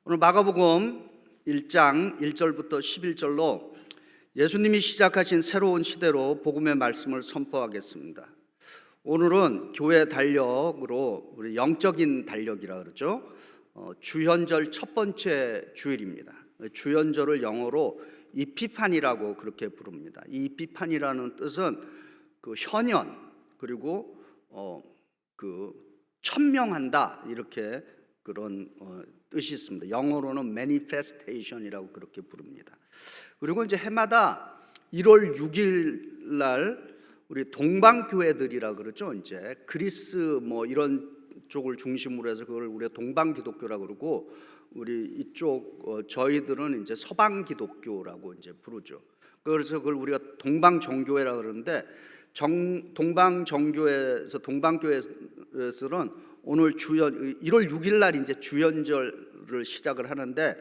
오늘 마가복음 1장 1절부터 11절로 예수님이 시작하신 새로운 시대로 복음의 말씀을 선포하겠습니다. 오늘은 교회 달력으로 우리 영적인 달력이라 그러죠. 주현절 첫 번째 주일입니다. 주현절을 영어로 이피파니라고 그렇게 부릅니다. 이 이피파니라는 뜻은 그 현현 그리고 그 천명한다 이렇게 그런 뜻이 있습니다. 영어로는 manifestation이라고 그렇게 부릅니다. 그리고 이제 해마다 1월 6일 날 우리 동방교회들이라 그러죠. 이제 그리스 뭐 이런 쪽을 중심으로 해서 그걸 우리가 동방기독교라고 그러고 우리 이쪽 저희들은 이제 서방기독교라고 이제 부르죠. 그래서 그걸 우리가 동방정교회라 그러는데 동방정교회에서 동방교회에서는 오늘 1월 6일 날 이제 주연절을 시작을 하는데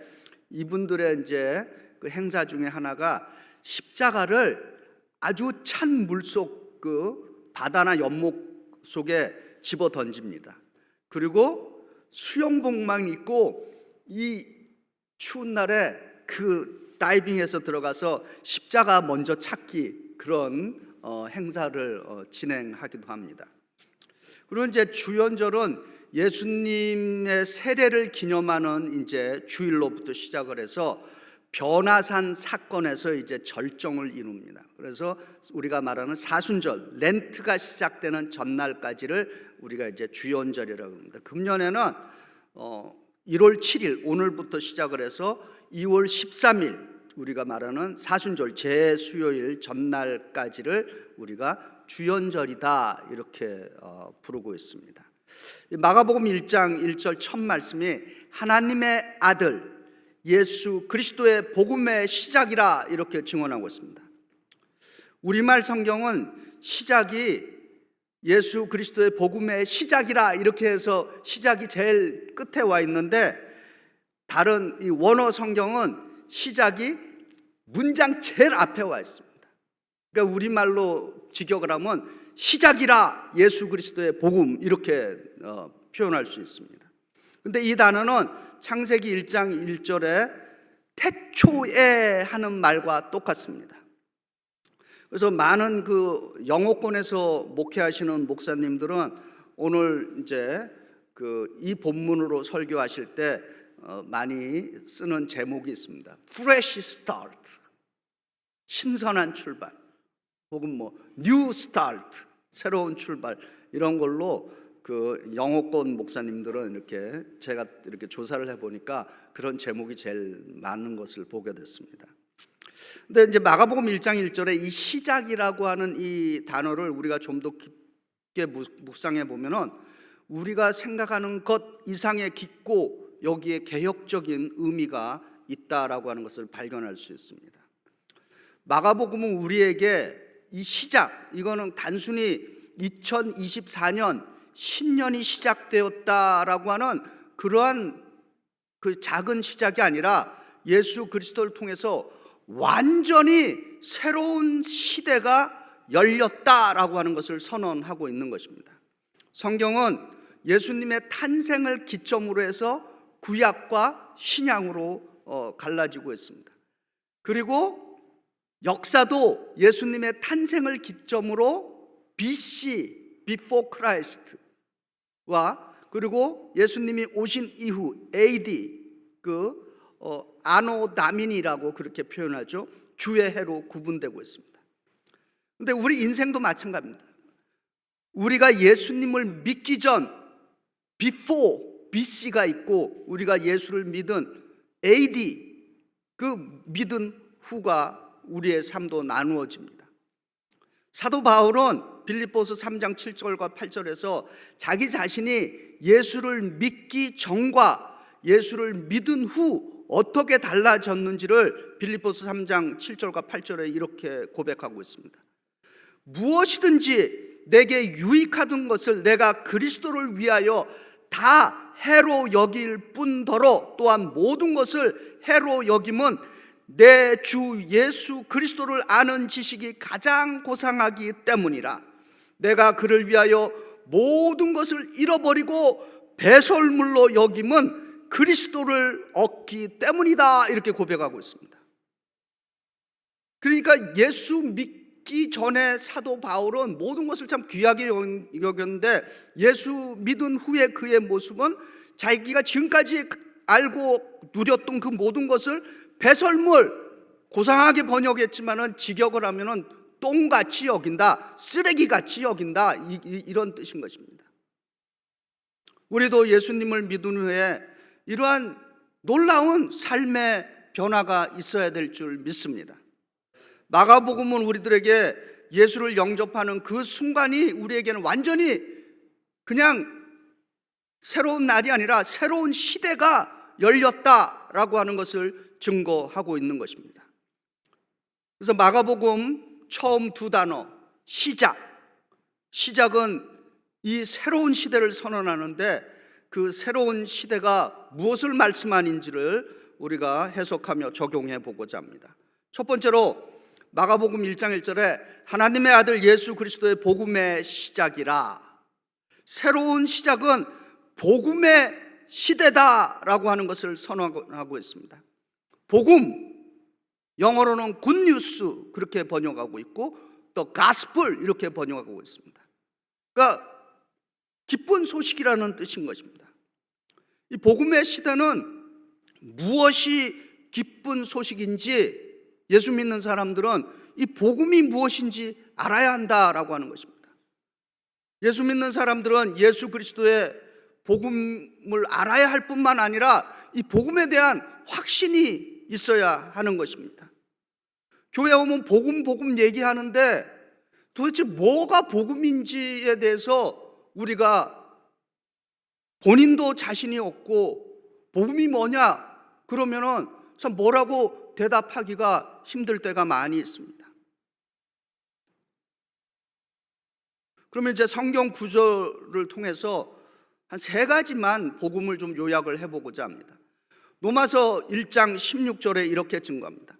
이분들의 이제 그 행사 중에 하나가 십자가를 아주 찬 물속 그 바다나 연못 속에 집어 던집니다. 그리고 수영복만 입고 이 추운 날에 그 다이빙해서 들어가서 십자가 먼저 찾기 그런 행사를 진행하기도 합니다. 그리고 이제 주연절은 예수님의 세례를 기념하는 이제 주일로부터 시작을 해서 변화산 사건에서 이제 절정을 이룹니다. 그래서 우리가 말하는 사순절, 렌트가 시작되는 전날까지를 우리가 이제 주연절이라고 합니다. 금년에는 1월 7일 오늘부터 시작을 해서 2월 13일 우리가 말하는 사순절 제수요일 전날까지를 우리가 주연절이다 이렇게 부르고 있습니다. 마가복음 1장 1절 첫 말씀이 하나님의 아들 예수 그리스도의 복음의 시작이라 이렇게 증언하고 있습니다. 우리말 성경은 시작이 예수 그리스도의 복음의 시작이라 이렇게 해서 시작이 제일 끝에 와 있는데 다른 이 원어 성경은 시작이 문장 제일 앞에 와 있습니다. 그러니까 우리말로 직역을 하면 시작이라 예수 그리스도의 복음 이렇게 표현할 수 있습니다. 근데 이 단어는 창세기 1장 1절에 태초에 하는 말과 똑같습니다. 그래서 많은 그 영어권에서 목회하시는 목사님들은 오늘 이제 이 본문으로 설교하실 때 많이 쓰는 제목이 있습니다. Fresh start, 신선한 출발, 혹은 뭐 new start, 새로운 출발 이런 걸로 그 영어권 목사님들은 이렇게 제가 이렇게 조사를 해보니까 그런 제목이 제일 많은 것을 보게 됐습니다. 근데 이제 마가복음 1장 1절에 이 시작이라고 하는 이 단어를 우리가 좀 더 깊게 묵상해 보면은 우리가 생각하는 것 이상의 깊고 여기에 개혁적인 의미가 있다라고 하는 것을 발견할 수 있습니다. 마가복음은 우리에게 이 시작, 이거는 단순히 2024년 신년이 시작되었다라고 하는 그러한 그 작은 시작이 아니라 예수 그리스도를 통해서 완전히 새로운 시대가 열렸다라고 하는 것을 선언하고 있는 것입니다. 성경은 예수님의 탄생을 기점으로 해서 구약과 신약으로 갈라지고 있습니다. 그리고 역사도 예수님의 탄생을 기점으로 BC, Before Christ와 그리고 예수님이 오신 이후 AD, 아노 다미니라고 그렇게 표현하죠. 주의 해로 구분되고 있습니다. 그런데 우리 인생도 마찬가지입니다. 우리가 예수님을 믿기 전 Before, BC가 있고 우리가 예수를 믿은 AD, 그 믿은 후가 우리의 삶도 나누어집니다. 사도 바울은 빌립보서 3장 7절과 8절에서 자기 자신이 예수를 믿기 전과 예수를 믿은 후 어떻게 달라졌는지를 빌립보서 3장 7절과 8절에 이렇게 고백하고 있습니다. 무엇이든지 내게 유익하던 것을 내가 그리스도를 위하여 다 해로 여길 뿐더러 또한 모든 것을 해로 여김은 내 주 예수 그리스도를 아는 지식이 가장 고상하기 때문이라. 내가 그를 위하여 모든 것을 잃어버리고 배설물로 여김은 그리스도를 얻기 때문이다, 이렇게 고백하고 있습니다. 그러니까 예수 믿기 전에 사도 바울은 모든 것을 참 귀하게 여겼는데, 예수 믿은 후에 그의 모습은 자기가 지금까지 알고 누렸던 그 모든 것을 배설물, 고상하게 번역했지만은 직역을 하면은 똥같이 여긴다, 쓰레기같이 여긴다, 이런 뜻인 것입니다. 우리도 예수님을 믿은 후에 이러한 놀라운 삶의 변화가 있어야 될 줄 믿습니다. 마가복음은 우리들에게 예수를 영접하는 그 순간이 우리에게는 완전히 그냥 새로운 날이 아니라 새로운 시대가 열렸다라고 하는 것을 증거하고 있는 것입니다. 그래서 마가복음 처음 두 단어, 시작은 이 새로운 시대를 선언하는데, 그 새로운 시대가 무엇을 말씀하는지를 우리가 해석하며 적용해 보고자 합니다. 첫 번째로 마가복음 1장 1절에 하나님의 아들 예수 그리스도의 복음의 시작이라, 새로운 시작은 복음의 시대다라고 하는 것을 선언하고 있습니다. 복음, 영어로는 굿뉴스 그렇게 번역하고 있고, 또 가스플 이렇게 번역하고 있습니다. 그러니까 기쁜 소식이라는 뜻인 것입니다. 이 복음의 시대는 무엇이 기쁜 소식인지 예수 믿는 사람들은 이 복음이 무엇인지 알아야 한다라고 하는 것입니다. 예수 믿는 사람들은 예수 그리스도의 복음을 알아야 할 뿐만 아니라 이 복음에 대한 확신이 있어야 하는 것입니다. 교회 오면 복음 얘기하는데 도대체 뭐가 복음인지에 대해서 우리가 본인도 자신이 없고, 복음이 뭐냐 그러면은 참 뭐라고 대답하기가 힘들 때가 많이 있습니다. 그러면 이제 성경 구절을 통해서 한 세 가지만 복음을 좀 요약을 해보고자 합니다. 로마서 1장 16절에 이렇게 증거합니다.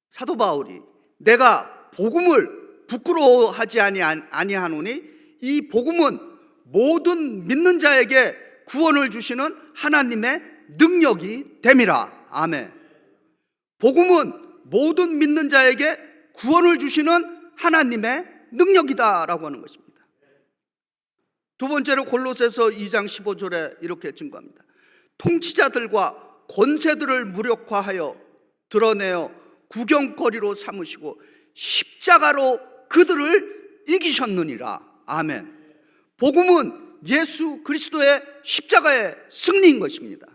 사도 바울이 내가 복음을 부끄러워하지 아니하노니 이 복음은 모든 믿는 자에게 구원을 주시는 하나님의 능력이 됨이라. 아멘. 복음은 모든 믿는 자에게 구원을 주시는 하나님의 능력이다라고 하는 것입니다. 두 번째로 골로새서 2장 15절에 이렇게 증거합니다. 통치자들과 권세들을 무력화하여 드러내어 구경거리로 삼으시고 십자가로 그들을 이기셨느니라. 아멘. 복음은 예수 그리스도의 십자가의 승리인 것입니다.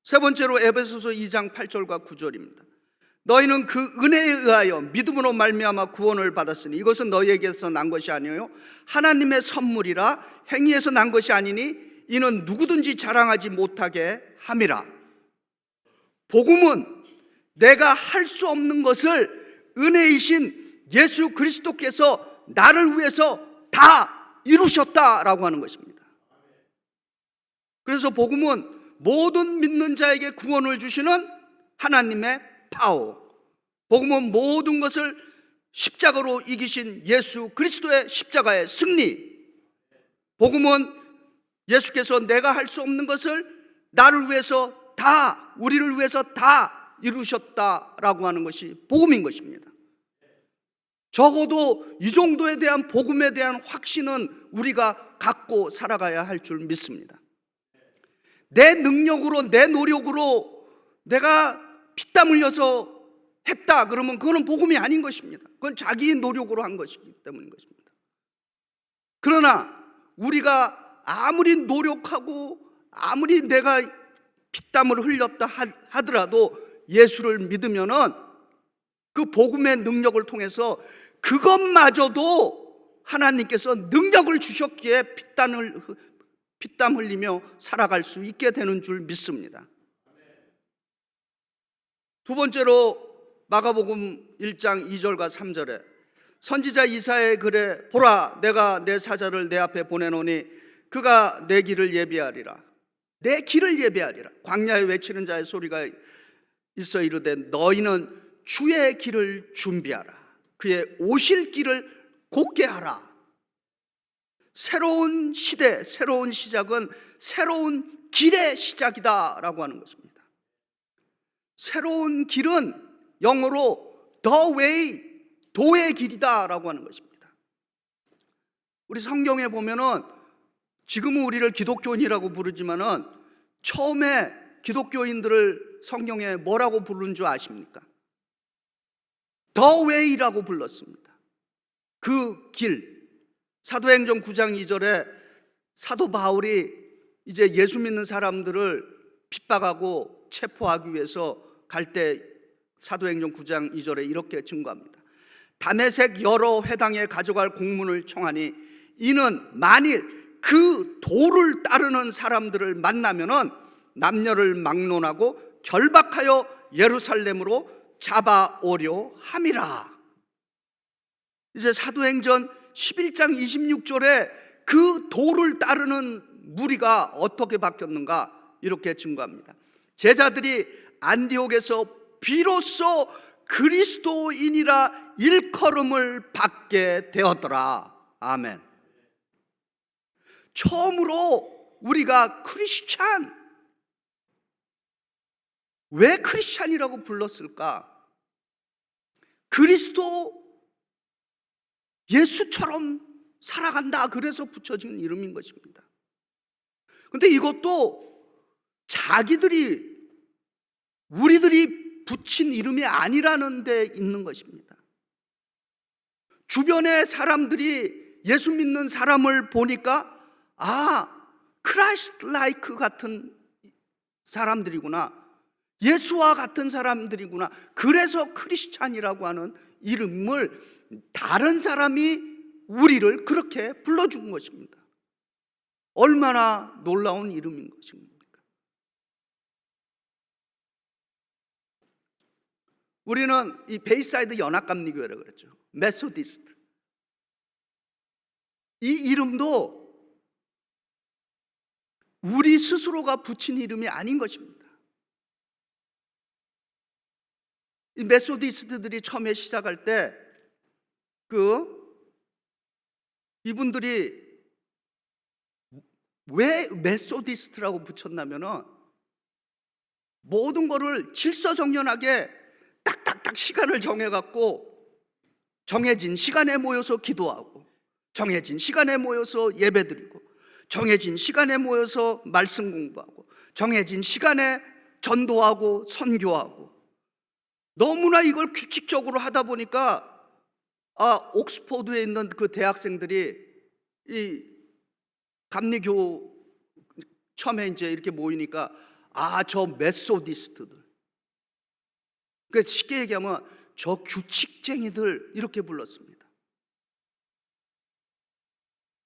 세 번째로 에베소서 2장 8절과 9절입니다. 너희는 그 은혜에 의하여 믿음으로 말미암아 구원을 받았으니 이것은 너희에게서 난 것이 아니요 하나님의 선물이라. 행위에서 난 것이 아니니 이는 누구든지 자랑하지 못하게 함이라. 복음은 내가 할 수 없는 것을 은혜이신 예수 그리스도께서 나를 위해서 다 이루셨다라고 하는 것입니다. 그래서 복음은 모든 믿는 자에게 구원을 주시는 하나님의 파워, 복음은 모든 것을 십자가로 이기신 예수 그리스도의 십자가의 승리, 복음은 예수께서 내가 할 수 없는 것을 나를 위해서 다, 우리를 위해서 다 이루셨다라고 하는 것이 복음인 것입니다. 적어도 이 정도에 대한 복음에 대한 확신은 우리가 갖고 살아가야 할 줄 믿습니다. 내 능력으로, 내 노력으로 내가 피땀 흘려서 했다 그러면 그거는 복음이 아닌 것입니다. 그건 자기 노력으로 한 것이기 때문인 것입니다. 그러나 우리가 아무리 노력하고 아무리 내가 피땀을 흘렸다 하더라도 예수를 믿으면은 그 복음의 능력을 통해서 그것마저도 하나님께서 능력을 주셨기에 피땀 흘리며 살아갈 수 있게 되는 줄 믿습니다. 두 번째로 마가복음 1장 2절과 3절에 선지자 이사야의 글에 보라 내가 내 사자를 내 앞에 보내노니 그가 내 길을 예비하리라. 내 길을 예비하리라. 광야에 외치는 자의 소리가 있어 이르되 너희는 주의 길을 준비하라. 그의 오실 길을 곧게 하라. 새로운 시대, 새로운 시작은 새로운 길의 시작이다라고 하는 것입니다. 새로운 길은 영어로 the way, 도의 길이다라고 하는 것입니다. 우리 성경에 보면은 지금은 우리를 기독교인이라고 부르지만은 처음에 기독교인들을 성경에 뭐라고 부르는 줄 아십니까? The way라고 불렀습니다. 그 길. 사도행전 9장 2절에 사도 바울이 이제 예수 믿는 사람들을 핍박하고 체포하기 위해서 갈 때 사도행전 9장 2절에 이렇게 증거합니다. 다메섹 여러 회당에 가져갈 공문을 청하니 이는 만일 그 도를 따르는 사람들을 만나면은 남녀를 막론하고 결박하여 예루살렘으로 잡아오려 함이라. 이제 사도행전 11장 26절에 그 도를 따르는 무리가 어떻게 바뀌었는가 이렇게 증거합니다. 제자들이 안디옥에서 비로소 그리스도인이라 일컬음을 받게 되었더라. 아멘. 처음으로 우리가 크리스찬, 왜 크리스찬이라고 불렀을까? 그리스도 예수처럼 살아간다, 그래서 붙여진 이름인 것입니다. 근데 이것도 자기들이, 우리들이 붙인 이름이 아니라는 데 있는 것입니다. 주변의 사람들이 예수 믿는 사람을 보니까 크라이스트 라이크 같은 사람들이구나, 예수와 같은 사람들이구나, 그래서 크리스찬이라고 하는 이름을 다른 사람이 우리를 그렇게 불러준 것입니다. 얼마나 놀라운 이름인 것입니까? 우리는 이 베이사이드 연합감리교회라고 그랬죠. 메소디스트. 이 이름도 우리 스스로가 붙인 이름이 아닌 것입니다. 이 메소디스트들이 처음에 시작할 때 이분들이 왜 메소디스트라고 붙였냐면은 모든 거를 질서정연하게 딱딱딱 시간을 정해갖고 정해진 시간에 모여서 기도하고 정해진 시간에 모여서 예배드리고 정해진 시간에 모여서 말씀 공부하고 정해진 시간에 전도하고 선교하고, 너무나 이걸 규칙적으로 하다 보니까 옥스포드에 있는 그 대학생들이 이 감리교 처음에 이제 이렇게 모이니까 저 메소디스트들, 그 쉽게 얘기하면 저 규칙쟁이들 이렇게 불렀습니다.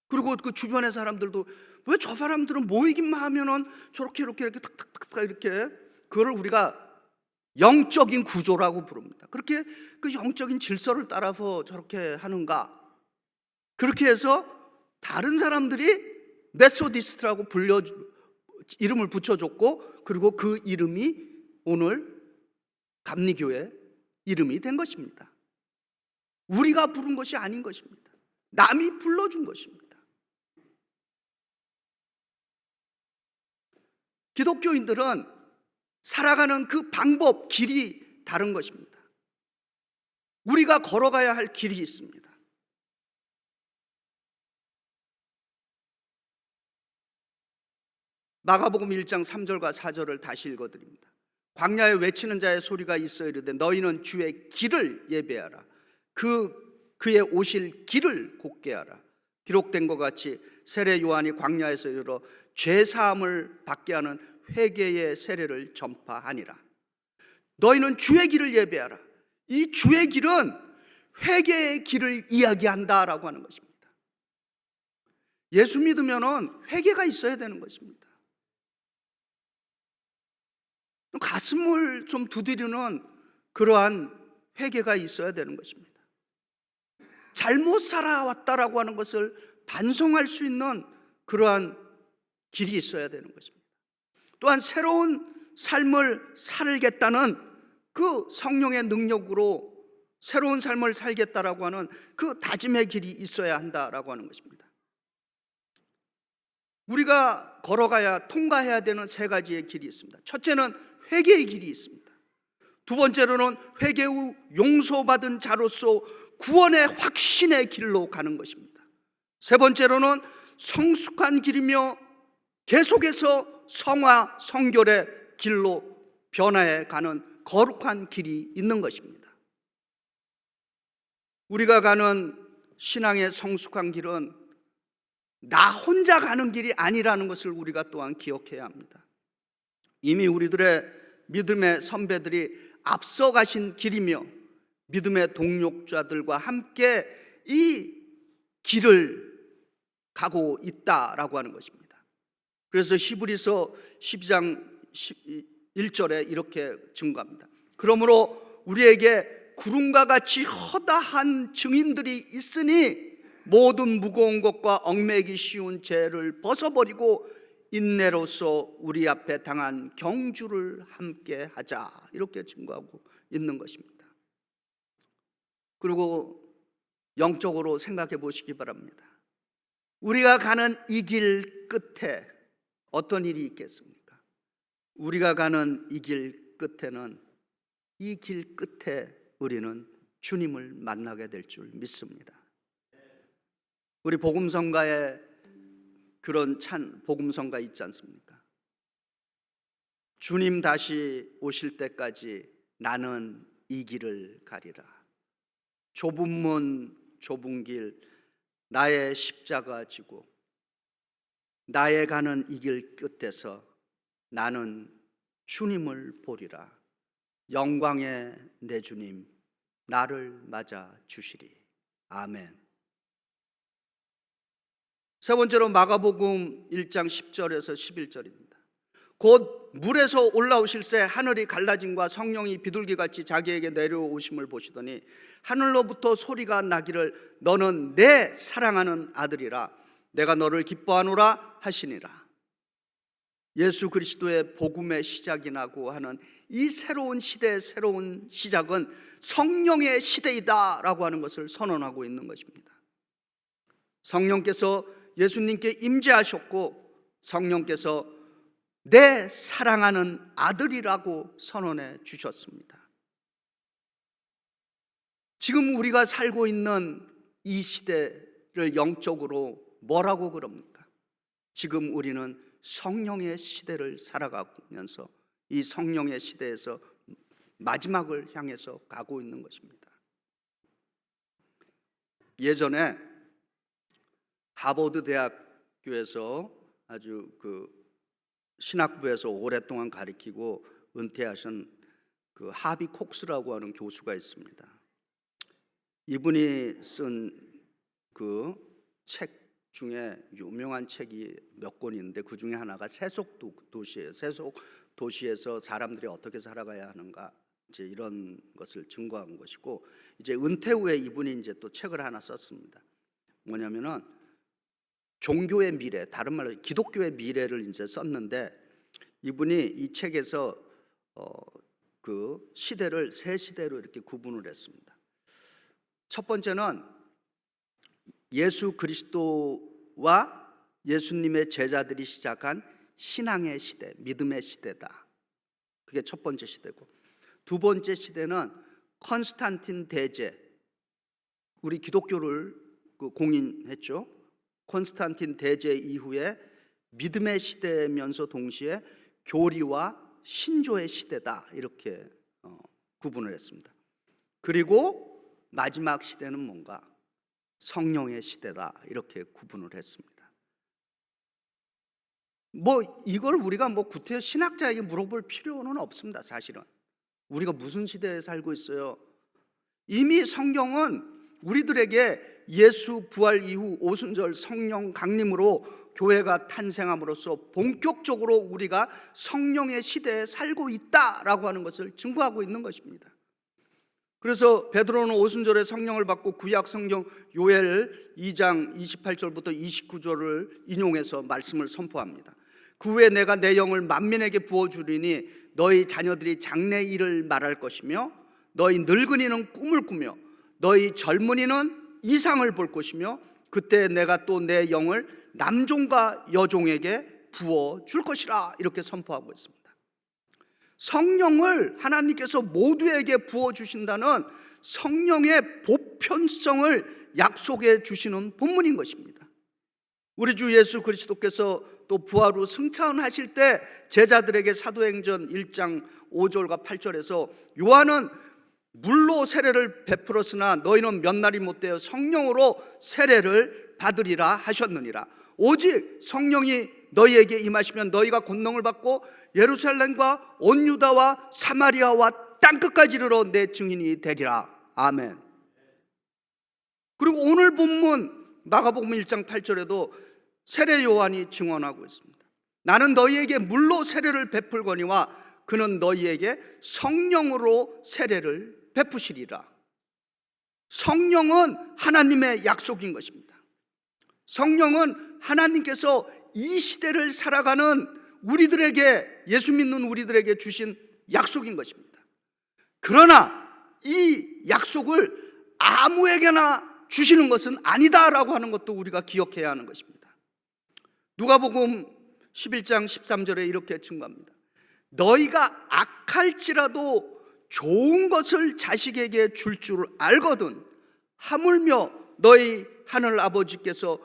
그리고 그 주변의 사람들도 왜 저 사람들은 모이기만 하면은 저렇게 이렇게 탁탁탁탁 이렇게, 그걸 우리가 영적인 구조라고 부릅니다. 그렇게 그 영적인 질서를 따라서 저렇게 하는가? 그렇게 해서 다른 사람들이 메소디스트라고 이름을 붙여줬고, 그리고 그 이름이 오늘 감리교회 이름이 된 것입니다. 우리가 부른 것이 아닌 것입니다. 남이 불러준 것입니다. 기독교인들은 살아가는 그 방법, 길이 다른 것입니다. 우리가 걸어가야 할 길이 있습니다. 마가복음 1장 3절과 4절을 다시 읽어드립니다. 광야에 외치는 자의 소리가 있어 이르되 너희는 주의 길을 예배하라. 그의 오실 길을 곧게 하라. 기록된 것 같이 세례 요한이 광야에서 이르러 죄 사함을 받게 하는 회개의 세례를 전파하니라. 너희는 주의 길을 예배하라. 이 주의 길은 회개의 길을 이야기한다라고 하는 것입니다. 예수 믿으면은 회개가 있어야 되는 것입니다. 가슴을 좀 두드리는 그러한 회개가 있어야 되는 것입니다. 잘못 살아왔다라고 하는 것을 반성할 수 있는 그러한 길이 있어야 되는 것입니다. 또한 새로운 삶을 살겠다는 그 성령의 능력으로 새로운 삶을 살겠다라고 하는 그 다짐의 길이 있어야 한다라고 하는 것입니다. 우리가 걸어가야 통과해야 되는 세 가지의 길이 있습니다. 첫째는 회개의 길이 있습니다. 두 번째로는 회개 후 용서받은 자로서 구원의 확신의 길로 가는 것입니다. 세 번째로는 성숙한 길이며 계속해서 성화 성결의 길로 변화해 가는 거룩한 길이 있는 것입니다. 우리가 가는 신앙의 성숙한 길은 나 혼자 가는 길이 아니라는 것을 우리가 또한 기억해야 합니다. 이미 우리들의 믿음의 선배들이 앞서 가신 길이며 믿음의 동력자들과 함께 이 길을 가고 있다라고 하는 것입니다. 그래서 히브리서 12장 1절에 이렇게 증거합니다. 그러므로 우리에게 구름과 같이 허다한 증인들이 있으니 모든 무거운 것과 얽매이기 쉬운 죄를 벗어버리고 인내로서 우리 앞에 당한 경주를 함께 하자, 이렇게 증거하고 있는 것입니다. 그리고 영적으로 생각해 보시기 바랍니다. 우리가 가는 이 길 끝에 어떤 일이 있겠습니까? 우리가 가는 이 길 끝에는, 이 길 끝에 우리는 주님을 만나게 될 줄 믿습니다. 우리 복음성가에 그런 복음성가 있지 않습니까? 주님 다시 오실 때까지 나는 이 길을 가리라. 좁은 문 좁은 길 나의 십자가 지고 나의 가는 이 길 끝에서 나는 주님을 보리라. 영광의 내 주님 나를 맞아 주시리. 아멘. 세 번째로 마가복음 1장 10절에서 11절입니다. 곧 물에서 올라오실새 하늘이 갈라짐과 성령이 비둘기같이 자기에게 내려오심을 보시더니 하늘로부터 소리가 나기를 너는 내 사랑하는 아들이라 내가 너를 기뻐하노라 하시니라. 예수 그리스도의 복음의 시작이 나고 하는 이 새로운 시대의 새로운 시작은 성령의 시대이다 라고 하는 것을 선언하고 있는 것입니다. 성령께서 예수님께 임재하셨고 성령께서 내 사랑하는 아들이라고 선언해 주셨습니다. 지금 우리가 살고 있는 이 시대를 영적으로 뭐라고 그럽니까? 지금 우리는 성령의 시대를 살아가면서 이 성령의 시대에서 마지막을 향해서 가고 있는 것입니다. 예전에 하버드 대학교에서 아주 신학부에서 오랫동안 가르치고 은퇴하신 하비 콕스라고 하는 교수가 있습니다. 이분이 쓴 책 중에 유명한 책이 몇 권 있는데 그 중에 하나가 세속 도시예요. 세속 도시에서 사람들이 어떻게 살아가야 하는가, 이제 이런 것을 증거한 것이고, 이제 은퇴 후에 이분이 이제 또 책을 하나 썼습니다. 뭐냐면은 종교의 미래, 다른 말로 기독교의 미래를 이제 썼는데, 이분이 이 책에서 그 시대를 세 시대로 이렇게 구분을 했습니다. 첫 번째는 예수 그리스도와 예수님의 제자들이 시작한 신앙의 시대, 믿음의 시대다. 그게 첫 번째 시대고, 두 번째 시대는 콘스탄틴 대제, 우리 기독교를 공인했죠. 콘스탄틴 대제 이후에 믿음의 시대면서 동시에 교리와 신조의 시대다, 이렇게 구분을 했습니다. 그리고 마지막 시대는 뭔가? 성령의 시대다, 이렇게 구분을 했습니다. 이걸 우리가 구태여 신학자에게 물어볼 필요는 없습니다. 사실은 우리가 무슨 시대에 살고 있어요? 이미 성경은 우리들에게 예수 부활 이후 오순절 성령 강림으로 교회가 탄생함으로써 본격적으로 우리가 성령의 시대에 살고 있다라고 하는 것을 증거하고 있는 것입니다. 그래서 베드로는 오순절에 성령을 받고 구약 성경 요엘 2장 28절부터 29절을 인용해서 말씀을 선포합니다. 그 후에 내가 내 영을 만민에게 부어주리니 너희 자녀들이 장래 일을 말할 것이며 너희 늙은이는 꿈을 꾸며 너희 젊은이는 이상을 볼 것이며 그때 내가 또 내 영을 남종과 여종에게 부어 줄 것이라 이렇게 선포하고 있습니다. 성령을 하나님께서 모두에게 부어 주신다는 성령의 보편성을 약속해 주시는 본문인 것입니다. 우리 주 예수 그리스도께서 또 부활 후 승천하실 때 제자들에게 사도행전 1장 5절과 8절에서 요한은 물로 세례를 베풀었으나 너희는 몇 날이 못되어 성령으로 세례를 받으리라 하셨느니라. 오직 성령이 너희에게 임하시면 너희가 권능을 받고 예루살렘과 온 유다와 사마리아와 땅끝까지 이르러 내 증인이 되리라. 아멘. 그리고 오늘 본문 마가복음 1장 8절에도 세례 요한이 증언하고 있습니다. 나는 너희에게 물로 세례를 베풀거니와 그는 너희에게 성령으로 세례를 베푸시리라. 성령은 하나님의 약속인 것입니다. 성령은 하나님께서 이 시대를 살아가는 우리들에게, 예수 믿는 우리들에게 주신 약속인 것입니다. 그러나 이 약속을 아무에게나 주시는 것은 아니다라고 하는 것도 우리가 기억해야 하는 것입니다. 누가복음 11장 13절에 이렇게 증거합니다. 너희가 악할지라도 좋은 것을 자식에게 줄 줄 알거든 하물며 너희 하늘 아버지께서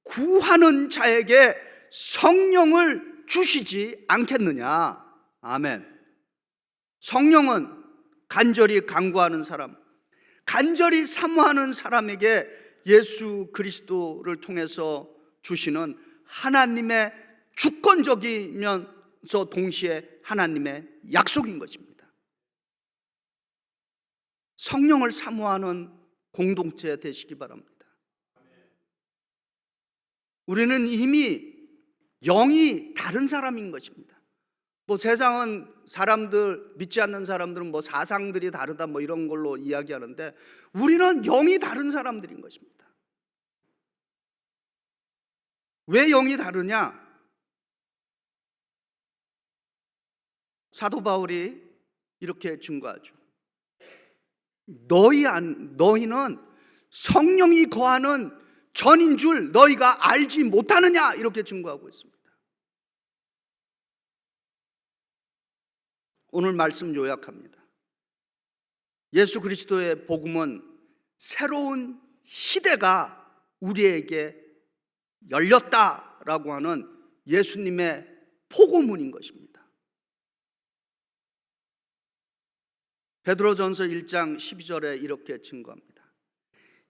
구하는 자에게 성령을 주시지 않겠느냐. 아멘. 성령은 간절히 간구하는 사람, 간절히 사모하는 사람에게 예수 그리스도를 통해서 주시는 하나님의 주권적이면서 동시에 하나님의 약속인 것입니다. 성령을 사모하는 공동체 되시기 바랍니다. 우리는 이미 영이 다른 사람인 것입니다. 세상은 사람들, 믿지 않는 사람들은 사상들이 다르다 이런 걸로 이야기하는데 우리는 영이 다른 사람들인 것입니다. 왜 영이 다르냐? 사도 바울이 이렇게 증거하죠. 너희는 성령이 거하는 전인 줄 너희가 알지 못하느냐 이렇게 증거하고 있습니다. 오늘 말씀 요약합니다. 예수 그리스도의 복음은 새로운 시대가 우리에게 열렸다라고 하는 예수님의 포고문인 것입니다. 베드로전서 1장 12절에 이렇게 증거합니다.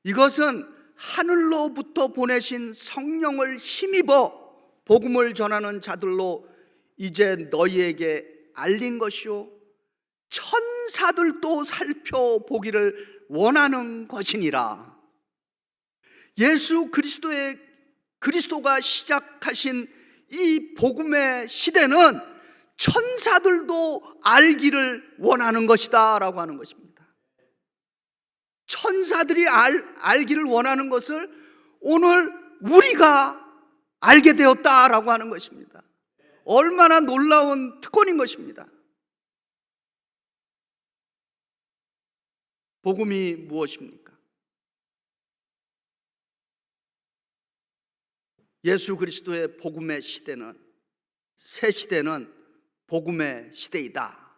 이것은 하늘로부터 보내신 성령을 힘입어 복음을 전하는 자들로 이제 너희에게 알린 것이요 천사들도 살펴보기를 원하는 것이니라. 예수 그리스도가 시작하신 이 복음의 시대는 천사들도 알기를 원하는 것이다 라고 하는 것입니다. 천사들이 알기를 원하는 것을 오늘 우리가 알게 되었다라고 하는 것입니다. 얼마나 놀라운 특권인 것입니다. 복음이 무엇입니까? 예수 그리스도의 복음의 시대는, 새 시대는 복음의 시대이다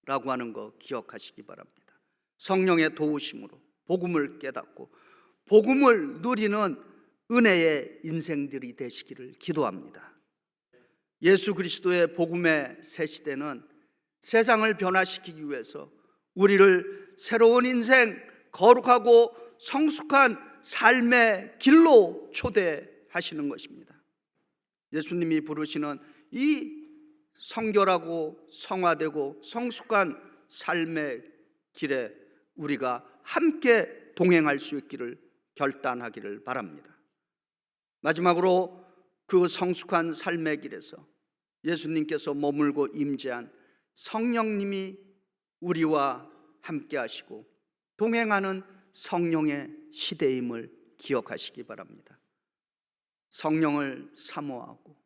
라고 하는 거 기억하시기 바랍니다. 성령의 도우심으로 복음을 깨닫고 복음을 누리는 은혜의 인생들이 되시기를 기도합니다. 예수 그리스도의 복음의 새 시대는 세상을 변화시키기 위해서 우리를 새로운 인생, 거룩하고 성숙한 삶의 길로 초대하시는 것입니다. 예수님이 부르시는 이 성결하고 성화되고 성숙한 삶의 길에 우리가 함께 동행할 수 있기를 결단하기를 바랍니다. 마지막으로 그 성숙한 삶의 길에서 예수님께서 머물고 임재한 성령님이 우리와 함께 하시고 동행하는 성령의 시대임을 기억하시기 바랍니다. 성령을 사모하고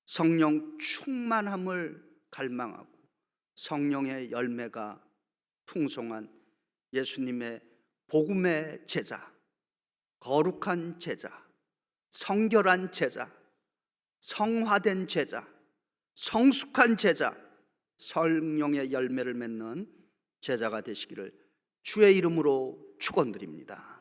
성령 충만함을 갈망하고 성령의 열매가 풍성한 예수님의 복음의 제자, 거룩한 제자, 성결한 제자, 성화된 제자, 성숙한 제자, 성령의 열매를 맺는 제자가 되시기를 주의 이름으로 축원드립니다.